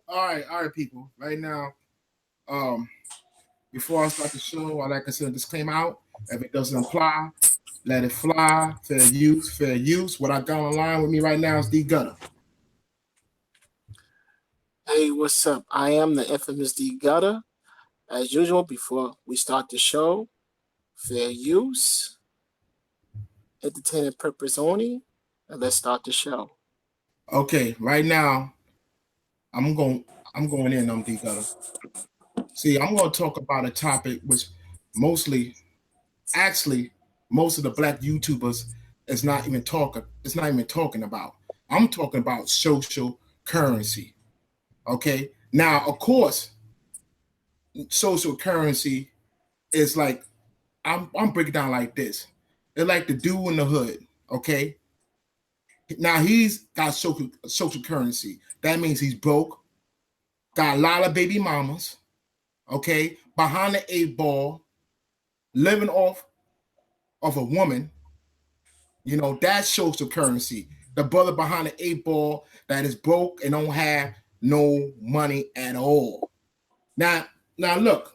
All right, people. Right now, um, before I start the show, I like to send a disclaimer out. If it doesn't apply, let it fly. Fair use, fair use. What I got online with me right now is D Gutter. Hey, what's up? I am the infamous D Gutter. As usual, before we start the show, fair use, entertainment purpose only, and let's start the show. Okay, right now, I'm going. I'm going in on D Gutter. See, I'm going to talk about a topic which mostly, actually, most of the black YouTubers is not even talking. It's not even talking about. I'm talking about social currency. Okay. Now, of course, social currency is like I'm breaking down like this. They're like the dude in the hood. Okay. Now he's got social currency. That means he's broke, got a lot of baby mamas. Okay, behind the eight ball, living off of a woman. That's social currency. The brother behind the eight ball that is broke and don't have no money at all. Now, now look,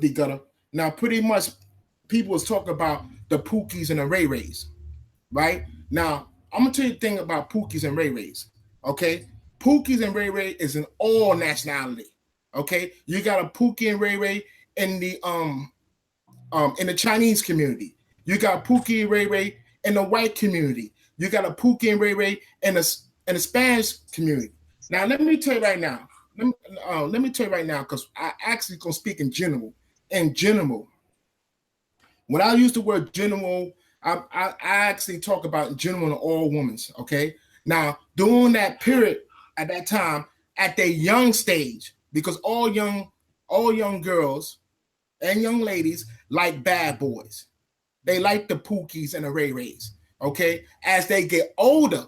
D Gutter. Now, pretty much, people was talking about the Pookies and the Ray Rays, right? Now, I'm gonna tell you a thing about Pookies and Ray Rays. Okay, Pookies and Ray Ray is an all nationality. Okay, you got a Pookie and Ray Ray in the Chinese community. You got Pookie and Ray Ray in the white community. You got a Pookie and Ray Ray in the Spanish community. Now, let me tell you right now. Let me tell you right now, because I actually gonna speak in general. In general, when I use the word general, I actually talk about in general and all women. Okay. Now, during that period, at that time, at the young stage, because all young girls and young ladies like bad boys. They like the Pookies and the Ray Rays. Okay. As they get older,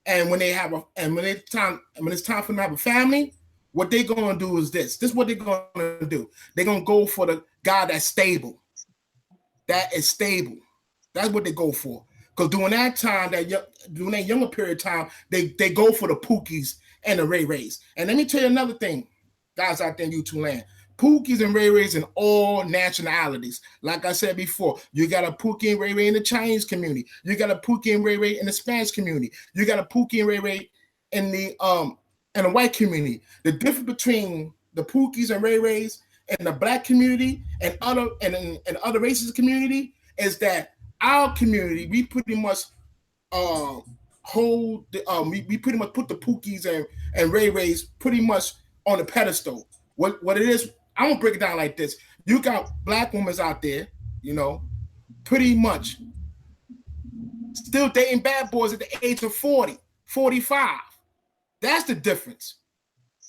and when it's time for them to have a family, what they're gonna do is this. This is what they're gonna do. They're gonna go for the guy that's stable. That is stable. That's what they go for. Because during that time, during that younger period of time, they go for the Pookies and the Ray Rays. And let me tell you another thing, guys out there in YouTube land. Pookies and Ray Rays in all nationalities. Like I said before, you got a Pookie and Ray Ray in the Chinese community. You got a Pookie and Ray Ray in the Spanish community. You got a Pookie and Ray Ray in the white community. The difference between the Pookies and Ray Rays in the black community and other races community is that our community, we pretty much uh, we pretty much put the Pookies and Ray Rays pretty much on a pedestal. What it is, I'm gonna break it down like this. You got black women out there, you know, pretty much still dating bad boys at the age of 40, 45. That's the difference.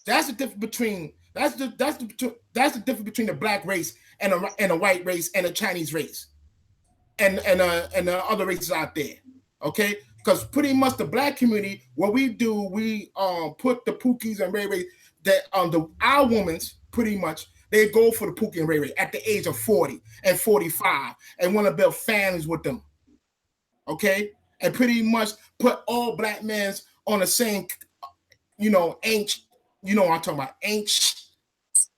That's the difference between that's the difference between the black race and a white race and a Chinese race and the other races out there. Okay, because pretty much the black community, what we do, we put the Pookies and Ray Ray that our women's pretty much they go for the Pookie and Ray Ray at the age of 40 and 45 and want to build families with them. Okay, and pretty much put all black men on the same, ain't what I'm talking about, ain't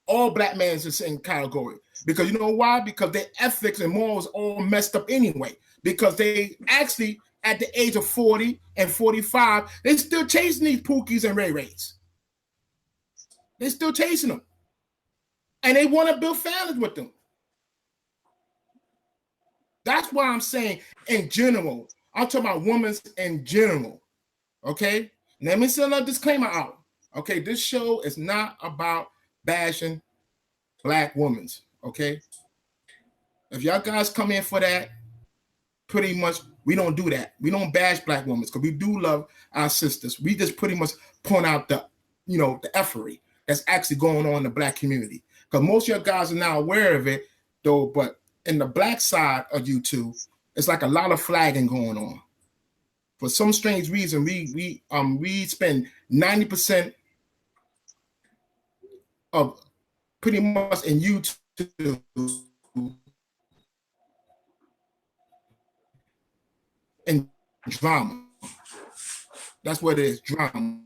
all black men in the same category. Because you know why? Because their ethics and morals all messed up anyway. Because they actually, at the age of 40 and 45, they still chasing these Pookies and Ray Rays. They still chasing them. And they want to build families with them. That's why I'm saying in general. I'm talking about women in general. Okay? Let me send a disclaimer out. Okay, this show is not about bashing black women. Okay? If y'all guys come in for that, pretty much we don't do that. We don't bash black women because we do love our sisters. We just pretty much point out the effery that's actually going on in the black community. Because most of your guys are now aware of it, though, but in the black side of YouTube, it's like a lot of flagging going on. For some strange reason, we spend 90% of pretty much in YouTube in drama. That's what it is, drama.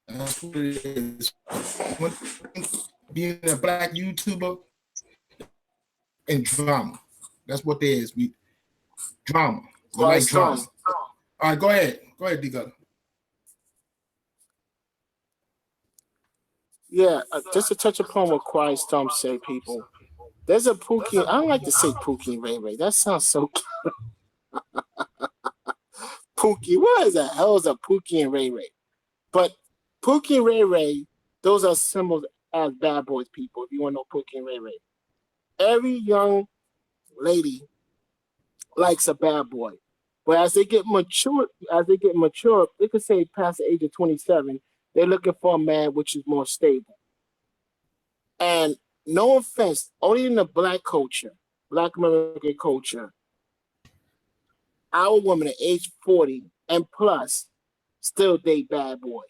That's what it is. One thing, being a black YouTuber and drama. That's what there is. We drama. We Quiet like drama. Storm. All right, go ahead. Go ahead, D. Gutter. Yeah, just to touch upon what Quiet Storm say, people. There's a Pookie. I don't like to say Pookie and Ray Ray. That sounds so Pookie. What is the hell is a Pookie and Ray Ray? But Pookie and Ray Ray, those are symbols as bad boys, people. If you want to know Pookie and Ray Ray, every young lady likes a bad boy. But as they get mature, they could say past the age of 27, they're looking for a man which is more stable. And no offense, only in the black culture, black American culture, our women at age 40 and plus still date bad boys.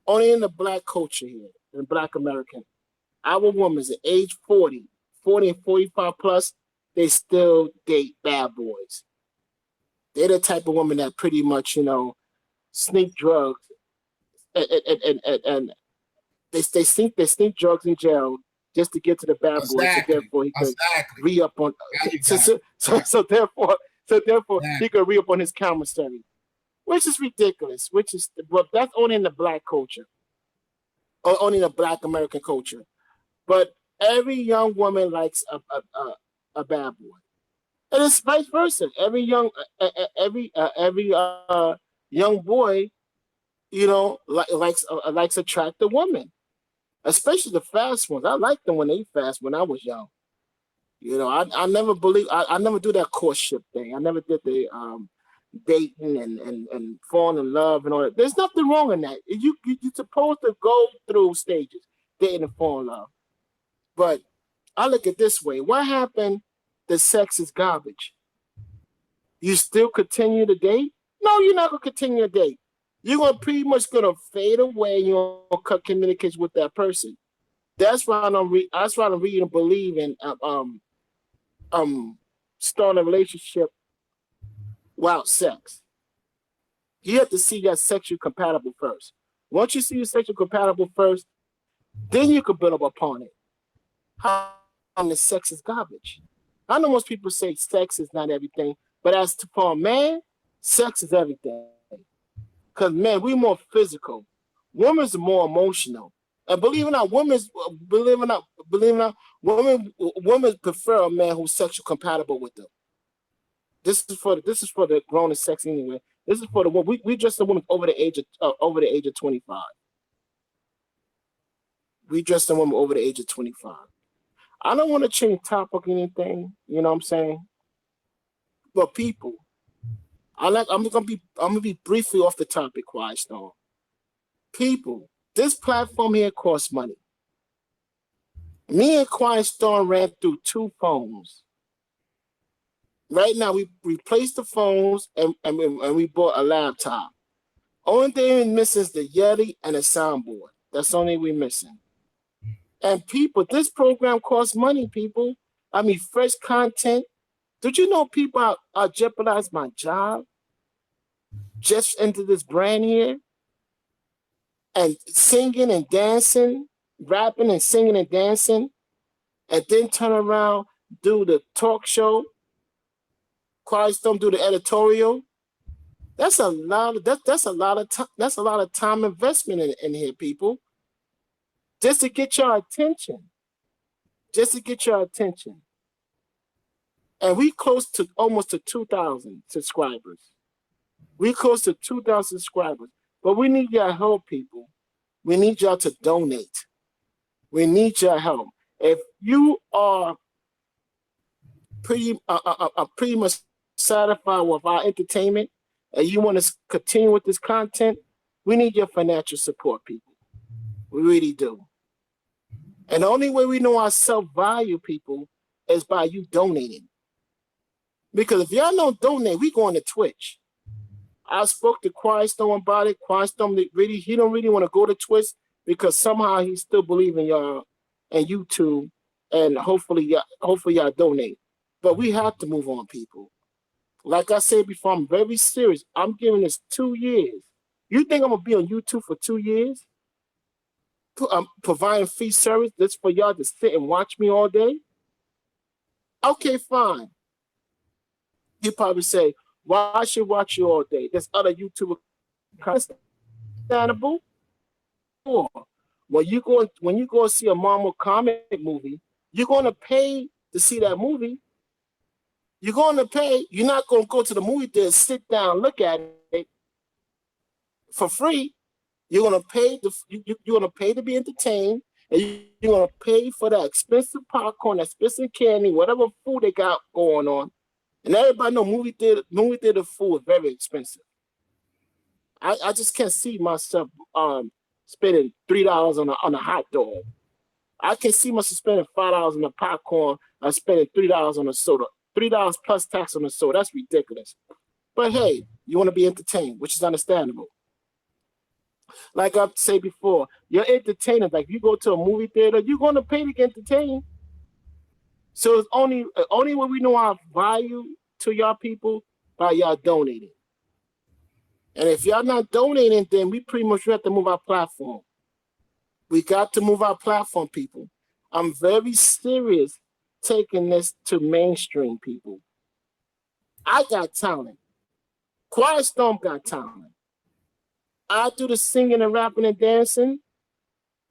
Only in the black culture here, in black American, our women at age 40 and 45 plus, they still date bad boys. They're the type of woman that pretty much, sneak drugs and they sneak drugs in jail just to get to the bad boy. So Exactly. therefore he could Exactly. re-up on so therefore he could re-up on his commissary. Which is ridiculous. But that's only in the black culture. Or only in the black American culture. But every young woman likes a bad boy. And it's vice versa. Every young boy, likes attractive women, especially the fast ones. I liked them when they fast when I was young. I never do that courtship thing. I never did the dating and falling in love and all that. There's nothing wrong in that. You're supposed to go through stages, dating and fall in love. But I look at it this way: what happened? The sex is garbage. You still continue to date? No, you're not gonna continue to date. You're gonna pretty much gonna fade away. You're gonna cut communication with that person. That's why I don't read and believe in starting a relationship without sex. You have to see that sexually compatible first. Once you see you're sexually compatible first, then you can build up upon it. How the sex is garbage. I know most people say sex is not everything, but for a man, sex is everything. Because man, we're more physical. Women's are more emotional. And believe it or not, women prefer a man who's sexually compatible with them. This is for the grown and sex anyway. This is for the woman. We dress the women over the age of 25. We dress the woman over the age of 25. I don't want to change topic or anything, you know what I'm saying? But people, I'm gonna be briefly off the topic, Quiet Storm. People, this platform here costs money. Me and Quiet Storm ran through 2 phones. Right now, we replaced the phones and we bought a laptop. Only thing we're missing is the Yeti and a soundboard. That's the only thing we're missing. And people, this program costs money, people. I mean, fresh content. Did you know people are jeopardizing my job just into this brand here? And singing and dancing, rapping and singing and dancing, and then turn around, do the talk show, Quiet Storm do the editorial. That's a lot of time investment in here, people. Just to get your attention. And we close to almost to 2,000 subscribers. We close to 2,000 subscribers. But we need your help, people. We need y'all to donate. We need your help. If you are pretty much satisfied with our entertainment and you want to continue with this content, we need your financial support, people. We really do. And the only way we know our self-value, people, is by you donating. Because if y'all don't donate, we going to Twitch. I spoke to Quiet Storm about it. Quiet Storm, he don't really want to go to Twitch because somehow he still believes in y'all and YouTube, and hopefully y'all donate. But we have to move on, people. Like I said before, I'm very serious. I'm giving this 2 years. You think I'm gonna be on YouTube for 2 years? Providing free service just for y'all to sit and watch me all day? Okay, fine. You probably say, why I should watch you all day? There's other YouTuber understandable. When you go see a Marvel comic movie, you're gonna pay to see that movie. You're gonna pay. You're not gonna go to the movie theater, sit down, look at it for free. You're gonna pay you're gonna pay to be entertained, and you're gonna pay for that expensive popcorn, that expensive candy, whatever food they got going on. And everybody know movie theater food is very expensive. I just can't see myself spending $3 on a hot dog. I can see myself spending $5 on a popcorn or spending $3 on a soda. $3 plus tax on the soda. That's ridiculous. But hey, you want to be entertained, which is understandable. Like I've said before, you're entertainers. Like you go to a movie theater, you're going to pay to get entertained. So it's only when we know our value to y'all people by y'all donating. And if y'all not donating, then we pretty much have to move our platform. We got to move our platform, people. I'm very serious taking this to mainstream people. I got talent. Quiet Storm got talent. I do the singing and rapping and dancing.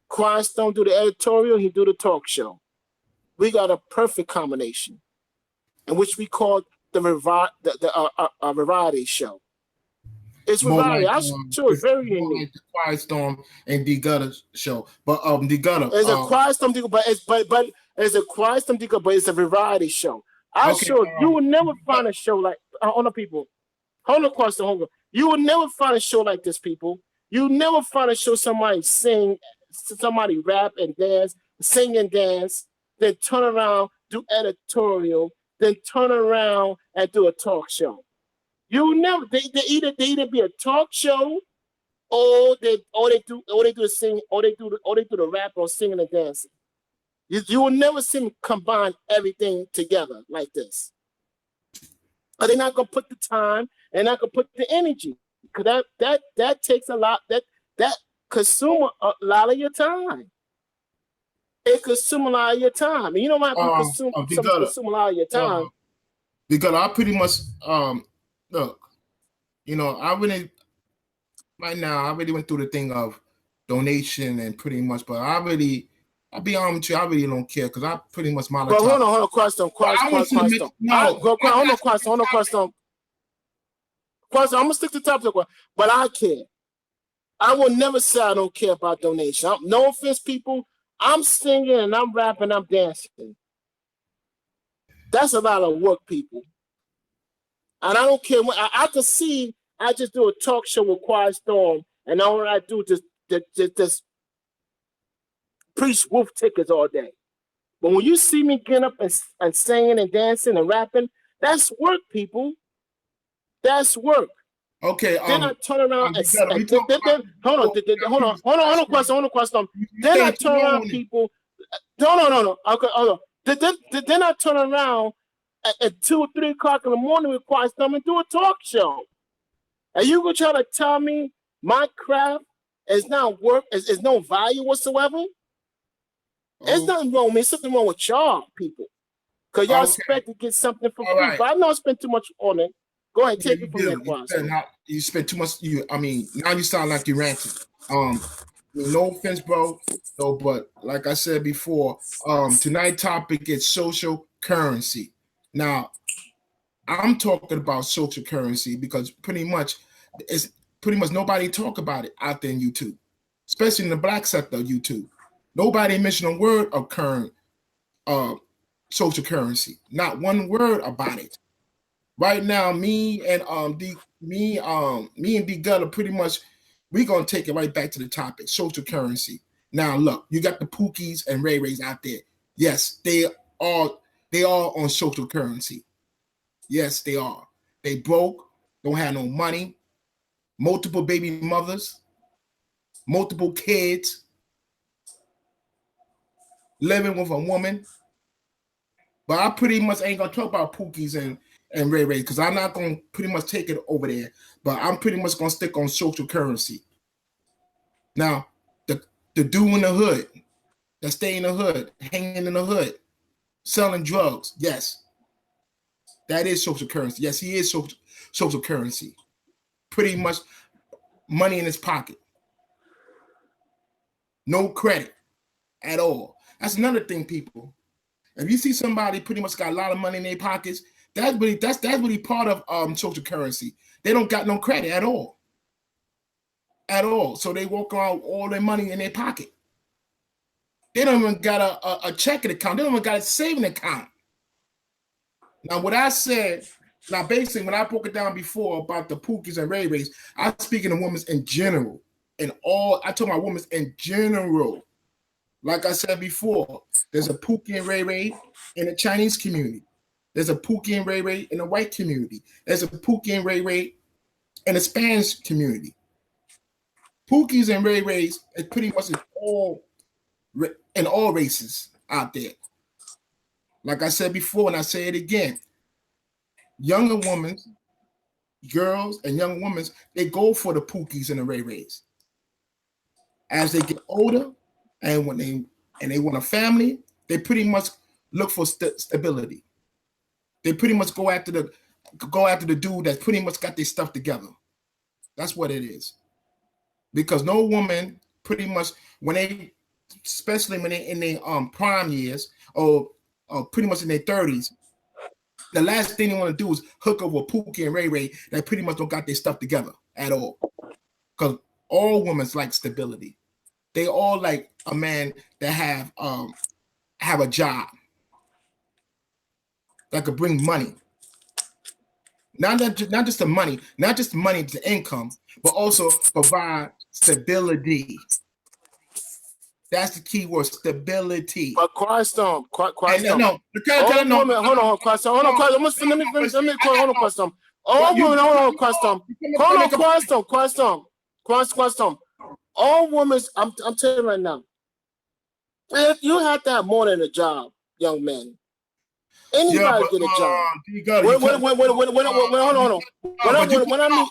Quiet Storm do the editorial. He do the talk show. We got a perfect combination, in which we call the variety show. It's variety. Like, I'm sure it's very unique. Like the Quiet Storm and D Gutter show, but D Gutter. It's a Quiet Storm, but it's a Quiet Storm, but it's a variety show. You will never find a show like hold on, people. Hold on, Quiet Storm. Hold on. You will never find a show like this, people. You never find a show somebody sing, somebody rap and dance, sing and dance, then turn around, do editorial, then turn around and do a talk show. You never they either be a talk show or they do the sing or they do the rap or singing and dancing. You will never see them combine everything together like this. But they're not gonna put the time and not gonna put the energy. Because that takes a lot, that consume a lot of your time. It consumes a lot of your time. And you know why consume a lot of your time? Because I pretty much look, I really right now I really went through the thing of donation and pretty much, but I'll be honest with you, I really don't care because I pretty much my But hold on, question. Question. I'm gonna stick to the topic, but I care. I will never say I don't care about donation. No offense, people. I'm singing and I'm rapping, I'm dancing. That's a lot of work, people. And I don't care. I can see I just do a talk show with Quiet Storm, and all I do is just preach wolf tickets all day. But when you see me get up and singing and dancing and rapping, that's work, people. That's work. Okay. Then I turn around and hold on, question. Then I turn around, people. No. Okay, hold on. Then I turn around at 2 or 3 o'clock in the morning with Quiet Storm and do a talk show. And you gonna try to tell me my craft is not work, is no value whatsoever? There's nothing wrong with me. There's something wrong with y'all people. Because y'all expect to get something for free. Right. But I don't spend too much on it. Go ahead, take it from there, Quiet Storm. You spend too much. Now you sound like you're ranting. No offense, bro. No, but like I said before, tonight's topic is social currency. Now, I'm talking about social currency because pretty much nobody talk about it out there in YouTube, especially in the black sector of YouTube. Nobody mentioned a word of current social currency. Not one word about it. Right now, me and D Gutter pretty much we're gonna take it right back to the topic, social currency. Now look, you got the Pookies and Ray Rays out there. Yes, they are on social currency. Yes, they are. They broke, don't have no money, multiple baby mothers, multiple kids, living with a woman. But I pretty much ain't gonna talk about Pookies and Ray Ray, because I'm not going to pretty much take it over there, but I'm pretty much going to stick on social currency. Now, the dude in the hood, that stay in the hood, hanging in the hood, selling drugs, yes, that is social currency. Yes, he is social currency. Pretty much money in his pocket. No credit at all. That's another thing, people. If you see somebody pretty much got a lot of money in their pockets, that's really part of social currency. They don't got no credit at all. At all. So they walk around with all their money in their pocket. They don't even got a checking account. They don't even got a saving account. Now, what I said, basically, when I broke it down before about the Pookies and Ray Rays, I'm speaking of women in general. I talk about women in general. Like I said before, there's a Pookie and Ray Ray in the Chinese community. There's a Pookie and Ray Ray in the white community. There's a Pookie and Ray Ray in the Spanish community. Pookies and Ray Rays is pretty much in all races out there. Like I said before, and I say it again, younger women, girls and young women, they go for the Pookies and the Ray Rays. As they get older, and when they want a family, they pretty much look for stability. They pretty much go after the dude that's pretty much got their stuff together. That's what it is. Because no woman pretty much especially when they in their prime years or pretty much in their 30s, the last thing they want to do is hook up with Pookie and Ray Ray that pretty much don't got their stuff together at all. Because all women like stability. They all like a man that have a job that could bring money. Not just the money, not just money to income, but also provide stability. That's the key word, stability. But Christ on. No. Hold on, Christ on. Hold on, Christ. Let me finish. Hold on, Christ on. All women, hold on, Christ on. Hold on, Christ on. All women, I'm telling you right now, if you have to have more than a job, young man, anybody get a job. Hold on. When I mean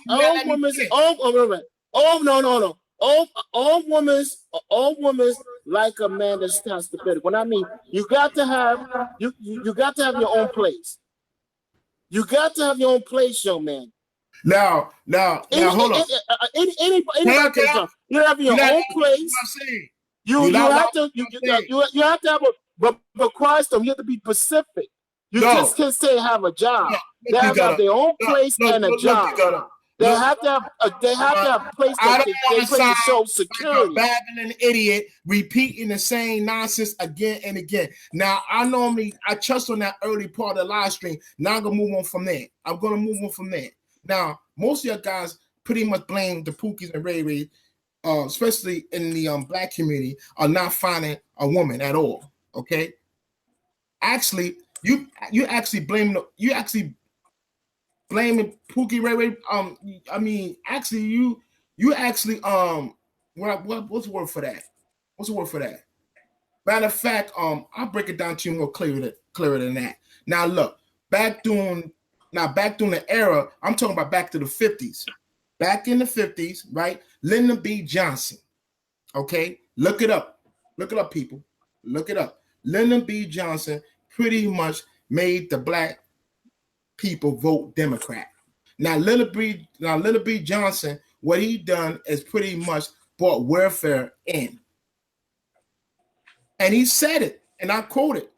all women, all women like a man that has stability. When I mean you got to have you got to have your own place. You got to have your own place, young man. Now, hold on. Anybody can you have your own place. You have to have a but Christ, you have to be specific. You just can't say have a job. They have to have their own place and a job. They have to have a place that they play to show security. Babbling idiot, repeating the same nonsense again and again. Now, I touched on that early part of the live stream. Now I'm gonna move on from there. Now, most of your guys pretty much blame the Pookies and Ray Ray, especially in the black community, are not finding a woman at all. Okay, actually, you actually blame blaming Pookie Ray Ray. I mean, actually, you actually what's the word for that? What's the word for that? Matter of fact, I'll break it down to you more clearer than that. Now look, back during the era, I'm talking about back to the 50s. Back in the 50s, right? Lyndon B. Johnson. Okay, look it up. Look it up, people. Look it up. Lyndon B. Johnson pretty much made the black people vote Democrat. Now, Lyndon B. Johnson, what he done is pretty much brought welfare in. And he said it, and I quote it.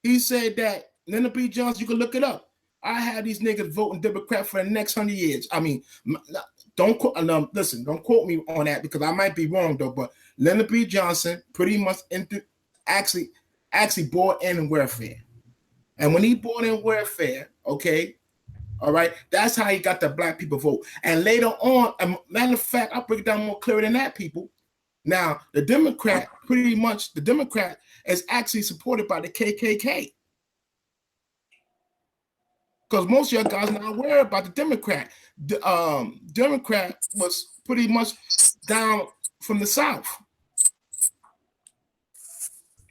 He said that, Lyndon B. Johnson, you can look it up. I had these niggas voting Democrat for the next 100 years. I mean, don't quote me on that because I might be wrong though, but Lyndon B. Johnson pretty much actually brought in welfare. And when he brought in welfare, okay, all right, that's how he got the black people vote. And later on, matter of fact, I'll break it down more clear than that, people. Now, the Democrat is actually supported by the KKK. Because most of y'all guys are not aware about the Democrat. The Democrat was pretty much down from the South.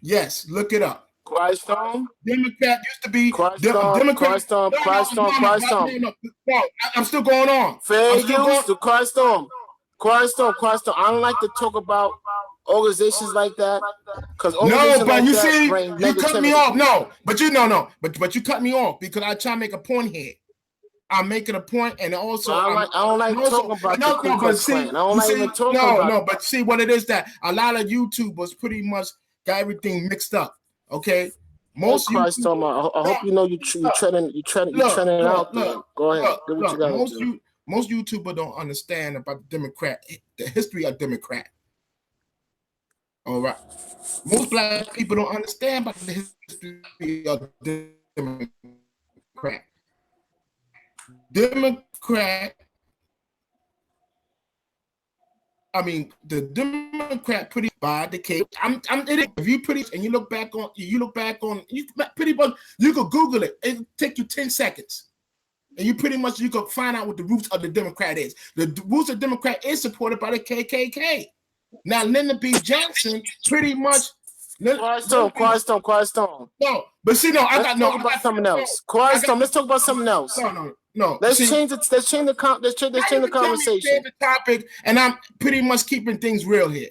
Yes, look it up. Quiet Storm. Democrat used to be Quiet Storm. Democrat. Quiet Storm. Quiet Storm. Quiet Storm. No, I'm still going on. Fair use to Quiet Storm. Quiet Storm. Quiet Storm. I don't like to talk about organizations like that because no, but like you that see, bring you cut me negativity. off. No, but you but you cut me off because I try to make a point here. I'm making a point, and also I don't like talking about the Ku Klux Klan. I don't like even talking about. No, but see what it is that a lot of YouTubers pretty much got everything mixed up. Okay, most Christ, I hope you know you treading out there. Go ahead, do what you gotta do. Most YouTubers don't understand about the history of Democrat. All right, most black people don't understand about the history of Democrat. The Democrat pretty by the case. If you pretty and you look back on you pretty much you could Google it. It'll take you 10 seconds. And you could find out what the roots of the Democrat is. The roots of the Democrat is supported by the KKK. Now Lyndon B. Johnson pretty much Quiet Storm. No, but see, I got something else. Quiet Storm. Let's talk about something else. No. Let's change the conversation. The topic, and I'm pretty much keeping things real here.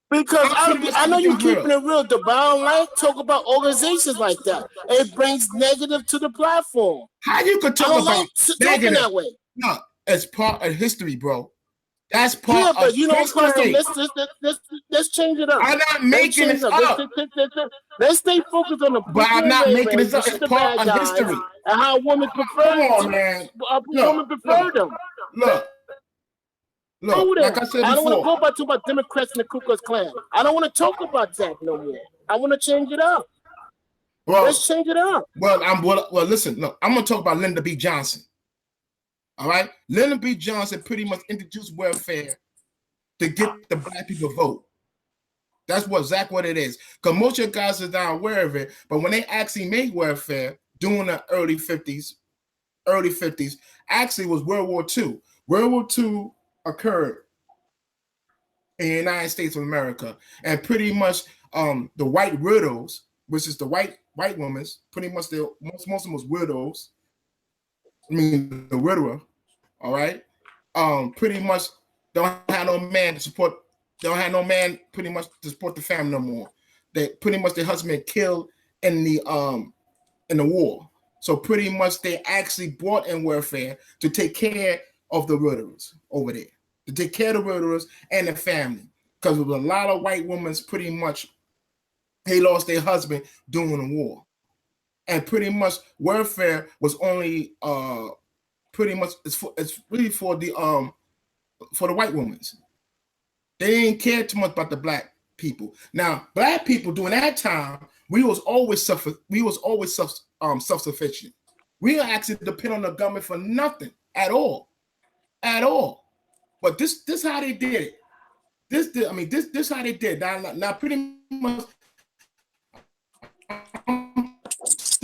Because I know you're keeping it real, but I don't like talk about organizations like that. It brings negative to the platform. How you could talk about talking that way? No, it's part of history, bro. That's part of but you know, let's change it up. I'm not making it up. Let's stay focused on the. But I'm not making it up. It's part of history. And how women prefer them. Man. Women prefer them. Look, like I said before. I don't want to go back to about Democrats and the Ku Klux Klan. I don't want to talk about that no more. I want to change it up. Well, let's change it up. Well, listen. Look, I'm gonna talk about Lyndon B. Johnson. All right, Lyndon B. Johnson pretty much introduced welfare to get the black people to vote. That's exactly what it is. Because most of you guys are not aware of it, but when they actually made welfare during the early 50s, actually was World War II. World War II occurred in the United States of America, and pretty much the white widows, which is the white women, pretty much most of them was widows. I mean, the widower, all right, pretty much don't have no man to support. Don't have no man pretty much to support the family no more. They pretty much their husband killed in the war. So pretty much they actually brought in welfare to take care of the widowers over there, to take care of the widowers and the family, because there was a lot of white women pretty much they lost their husband during the war. And pretty much welfare was only pretty much it's really for the white women. They didn't care too much about the black people. Now, black people during that time, we was always self-sufficient. We didn't actually depend on the government for nothing at all. But this how they did it. This how they did. Now pretty much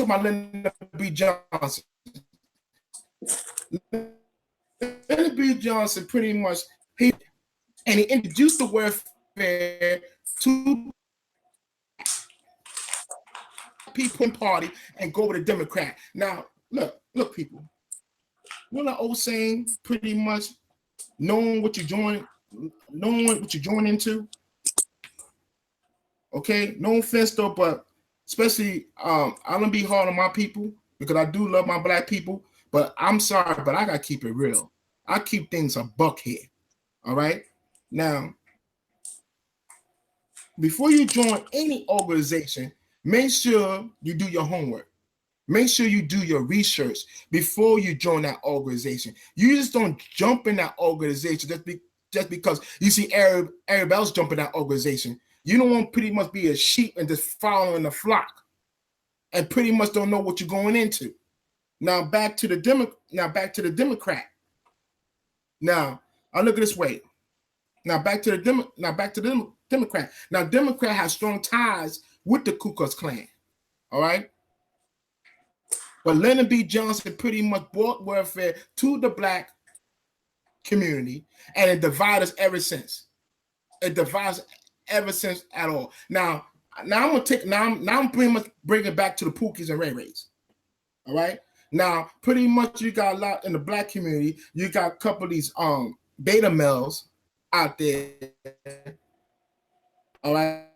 my Lyndon B. Johnson. Lyndon B. Johnson pretty much he introduced the welfare to people party and go with a Democrat. Now, look, people. What an old saying, pretty much knowing what you're joining into. Okay, no offense though, but especially I don't be hard on my people because I do love my black people, but I'm sorry, but I gotta keep it real. I keep things a buck here. All right. Now, before you join any organization, make sure you do your homework. Make sure you do your research before you join that organization. You just don't jump in that organization just because you see everybody else jump in that organization. You don't want to pretty much be a sheep and just following the flock and pretty much don't know what you're going into. Now back to the Democrat. Now I look at this way. Now back to the Democrat. Now Democrat has strong ties with the Ku Klux Klan. All right. But Lyndon B. Johnson pretty much brought welfare to the black community, and it divides us ever since. It divides ever since at all. Now, Now I'm gonna take now I'm pretty much bringing it back to the Pookies and Ray Rays. All right. Now, pretty much you got a lot in the black community. You got a couple of these beta males out there. All right.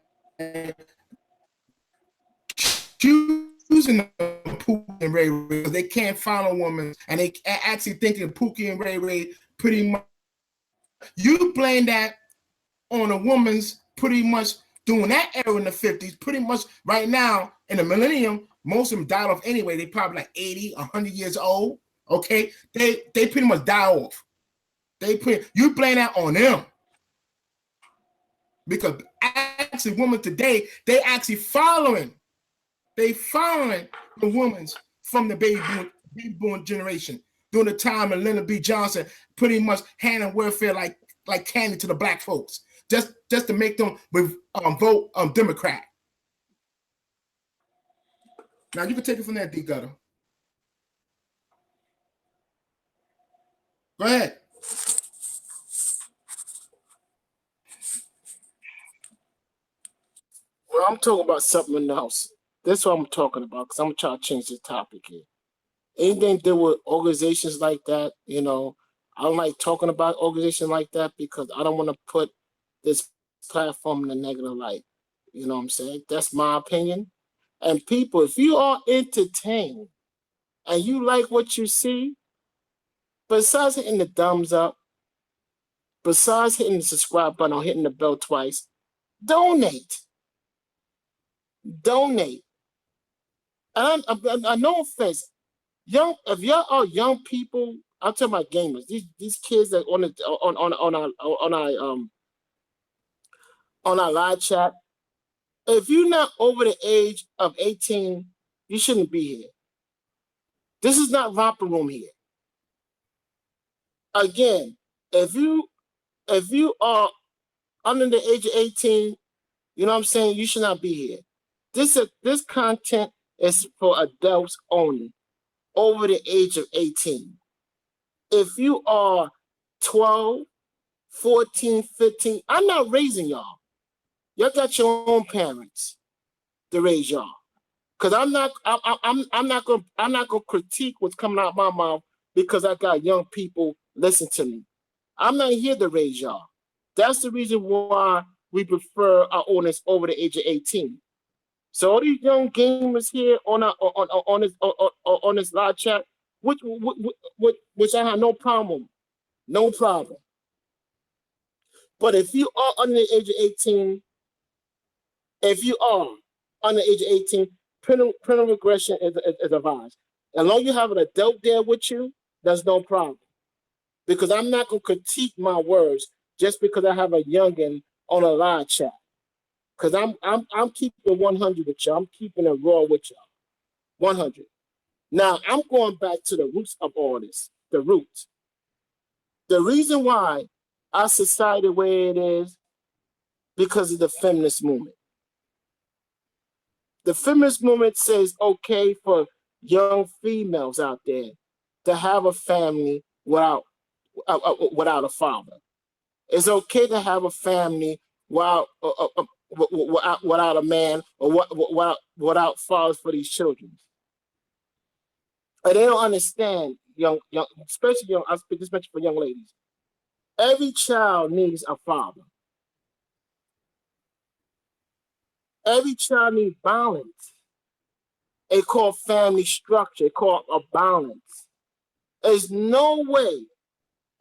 Choosing the Pookie and Ray Ray because they can't find a woman, and they actually thinking Pookie and Ray Ray pretty much. You blame that on a woman's pretty much doing that era in the 50s. Pretty much right now in the millennium, most of them died off anyway. They probably like 80, 100 years old. Okay, they pretty much die off. You blame that on them because actually women today they actually following the women from the baby boom generation during the time of Lyndon B. Johnson, pretty much handing welfare like candy to the black folks, just to make them vote Democrat. Now you can take it from there, D Gutter. Go ahead. Well, I'm talking about something else. That's what I'm talking about because I'm trying to change the topic here. Anything to do with organizations like that, I don't like talking about organizations like that because I don't want to put this platform in a negative light. You know what I'm saying? That's my opinion. And people, if you are entertained and you like what you see, besides hitting the thumbs up, besides hitting the subscribe button or hitting the bell twice, donate. Donate. And I no offense, if y'all are young people, I'm talking about gamers. These kids that on our live chat. If you're not over the age of 18, you shouldn't be here. This is not romper room here. Again, if you are under the age of 18, you know what I'm saying, you should not be here. This content is for adults only, over the age of 18. If you are 12, 14, 15, I'm not raising y'all. Y'all got your own parents to raise y'all. Cause I'm not gonna critique what's coming out of my mouth because I got young people listen to me. I'm not here to raise y'all. That's the reason why we prefer our audience over the age of 18. So all these young gamers here on this live chat, which I have no problem, no problem. But if you are under the age of 18, under the age of 18, parental regression is advised. As long as you have an adult there with you, there's no problem. Because I'm not going to critique my words just because I have a youngin on a live chat. Because I'm keeping 100 with y'all. I'm keeping it raw with y'all. 100. Now, I'm going back to the roots of all this. The roots. The reason why our society the way it is, because of the feminist movement. The feminist movement says okay for young females out there to have a family without a father. It's okay to have a family without a man or without fathers for these children. And they don't understand, especially young. I speak especially for young ladies. Every child needs a father. Every child needs balance. It's called family structure. It's called a balance. There's no way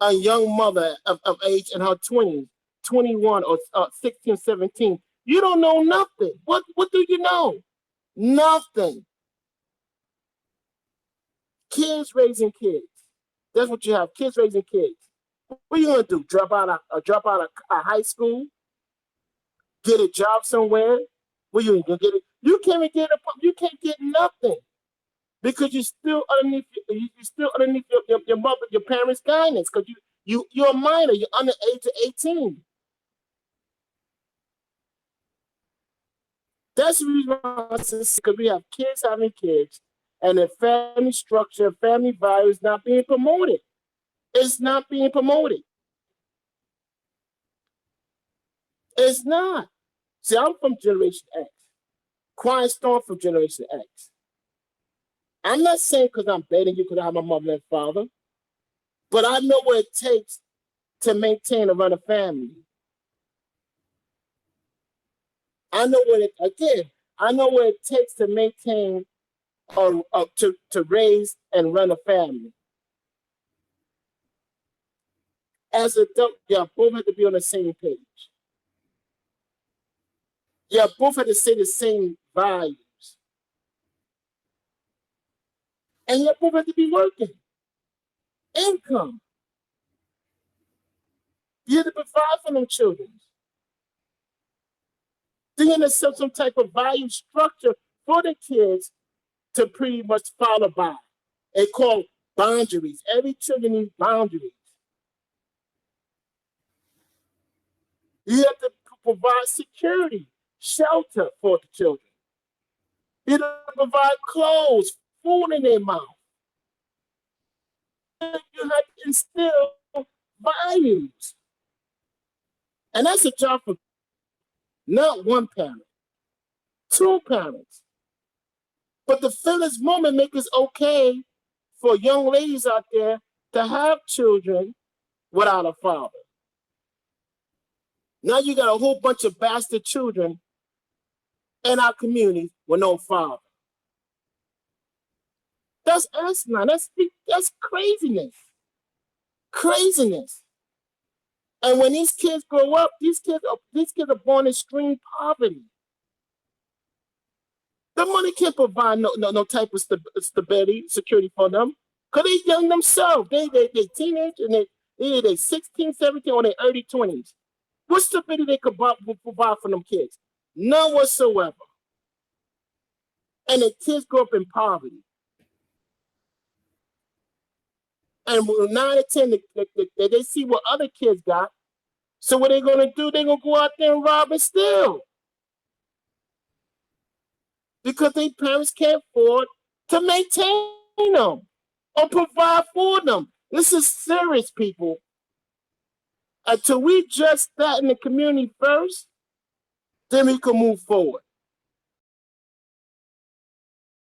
a young mother of age in her 20s, 21 or 16, 17, you don't know nothing. What do you know? Nothing. Kids raising kids. That's what you have. Kids raising kids. What are you gonna do? Drop out of high school? Get a job somewhere? What you gonna get it? You can't get nothing because you're still underneath your mother, your parents' guidance. Because you're a minor. You're under the age of 18. That's the reason why I say because we have kids having kids, and the family structure, family value is not being promoted. It's not being promoted. It's not. See, I'm from Generation X. quiet storm from Generation X. I'm not saying because I'm better than you because I have my mother and father, but I know what it takes to maintain and run a family. I know what it takes to maintain or to raise and run a family. As adult, y'all both have to be on the same page. Y'all both have to say the same values. And y'all both have to be working. Income. You have to provide for them children. Then you have some type of value structure for the kids to pretty much follow by. It's called boundaries. Every child needs boundaries. You have to provide security, shelter for the children. You have to provide clothes, food in their mouth. You have to instill values. And that's a job for not one parent, two parents. But the feminist movement makes it okay for young ladies out there to have children without a father. Now you got a whole bunch of bastard children in our community with no father. That's asinine. That's craziness. Craziness. And when these kids grow up, these kids are born in extreme poverty. The money can't provide no type of stability, security for them. Because they're young themselves. They teenage and they 16, 17, or their early 20s. What stability they could provide for them kids? None whatsoever. And the kids grow up in poverty. And 9 or 10, they see what other kids got. So what they're going to do, they're going to go out there and rob and steal. Because their parents can't afford to maintain them or provide for them. This is serious, people. Until we address that in the community first, then we can move forward.